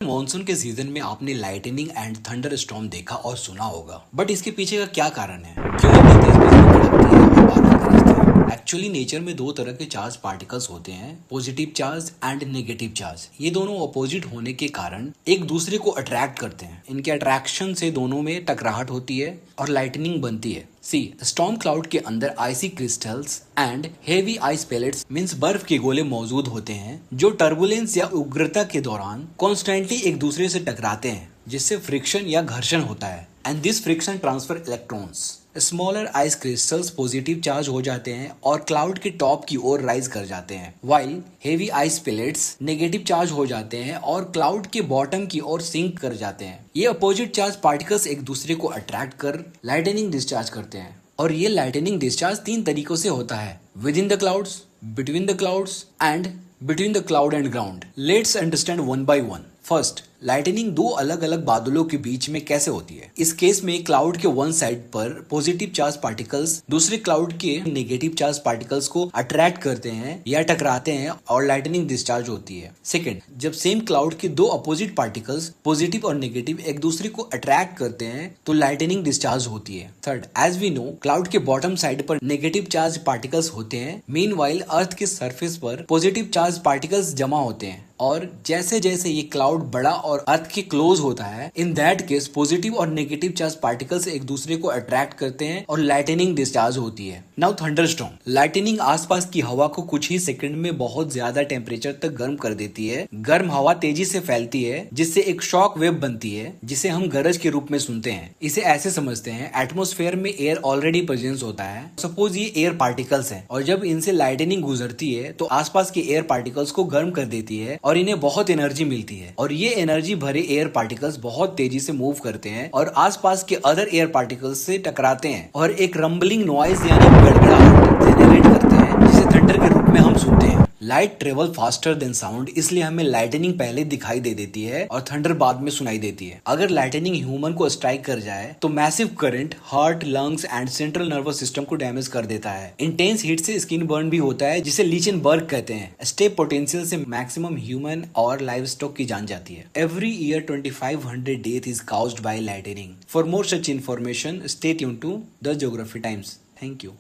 Monsoon के season में आपने लाइटनिंग एंड थंडर स्टॉर्म देखा और सुना होगा, बट इसके पीछे का क्या कारण है? क्यों इतनी तेज बिजली कड़कती है और बादल गरजते हैं? एक्चुअली नेचर में दो तरह के चार्ज पार्टिकल्स होते हैं, positive charge and negative charge. ये दोनों अपोजिट होने के कारण एक दूसरे को अट्रैक्ट करते हैं। इनके अट्रैक्शन से दोनों में टकराहट होती है और लाइटनिंग बनती है। सी स्टॉर्म क्लाउड के अंदर icy crystals and heavy ice pellets means बर्फ के गोले मौजूद होते हैं जो टर्बुलेंस या उग्रता के दौरान कॉन्स्टेंटली एक दूसरे से टकराते हैं, जिससे फ्रिक्शन या घर्षण होता है। And this friction transfer electrons. Smaller ice crystals positive charge हो जाते हैं और क्लाउड के टॉप की ओर राइज कर जाते हैं, while heavy ice pellets negative charge हो जाते हैं और क्लाउड के बॉटम की ओर सिंक कर जाते हैं। ये अपोजिट चार्ज पार्टिकल्स एक दूसरे को अट्रैक्ट कर लाइटनिंग डिस्चार्ज करते हैं, और ये लाइटनिंग डिस्चार्ज तीन तरीकों से होता है: with in the clouds, between the clouds and between the cloud and ground. Let's understand one by one. First, lightning दो अलग अलग बादलों के बीच में कैसे होती है। इस केस में क्लाउड के वन साइड पर पॉजिटिव चार्ज पार्टिकल्स दूसरे क्लाउड के नेगेटिव चार्ज पार्टिकल्स को अट्रैक्ट करते हैं या टकराते हैं और लाइटनिंग डिस्चार्ज होती है। सेकंड, जब सेम क्लाउड के दो अपोजिट पार्टिकल्स पॉजिटिव और नेगेटिव एक दूसरे को अट्रैक्ट करते हैं तो लाइटनिंग डिस्चार्ज होती है। Third, as we know cloud के बॉटम साइड पर नेगेटिव चार्ज पार्टिकल्स होते हैं, मीनवाइल अर्थ के सरफेस पर पॉजिटिव चार्ज पार्टिकल्स जमा होते हैं, और जैसे जैसे ये क्लाउड बड़ा और अर्थ के क्लोज होता है, इन दैट केस पॉजिटिव और नेगेटिव चार्ज पार्टिकल्स एक दूसरे को अट्रैक्ट करते हैं और लाइटनिंग डिस्चार्ज होती है। Now thunderstorm. लाइटनिंग आसपास की हवा को कुछ ही सेकंड में बहुत ज्यादा टेम्परेचर तक गर्म कर देती है। गर्म हवा तेजी से फैलती है जिससे एक शॉक वेव बनती है जिसे हम गरज के रूप में सुनते हैं। इसे ऐसे समझते हैं, एटमॉस्फेयर में एयर ऑलरेडी प्रेजेंस होता है, सपोज ये एयर पार्टिकल्स हैं, और जब इनसे लाइटनिंग गुजरती है तो आसपास के एयर पार्टिकल्स को गर्म कर देती है और इन्हें बहुत एनर्जी मिलती है, और ये एनर्जी भरे एयर पार्टिकल्स बहुत तेजी से मूव करते हैं और आसपास के अदर एयर पार्टिकल्स से टकराते हैं और एक रंबलिंग नॉइज यानी गड़गड़ाहट जनरेट करते हैं, जिसे थंडर के रूप में हम सुनते हैं। Light travel faster than sound, इसलिए हमें लाइटनिंग पहले दिखाई दे देती है और थंडर बाद में सुनाई देती है। अगर लाइटनिंग ह्यूमन को स्ट्राइक कर जाए तो massive current heart, lungs and central nervous system को डैमेज कर देता है। इंटेंस हीट से स्किन बर्न भी होता है, जिसे लीचेनबर्ग कहते हैं। स्टेप पोटेंशियल से मैक्सिमम ह्यूमन और लाइव स्टॉक की जान जाती है। Every year 2500 death is caused by lightning. For more such information stay tuned to the geography times. Thank you.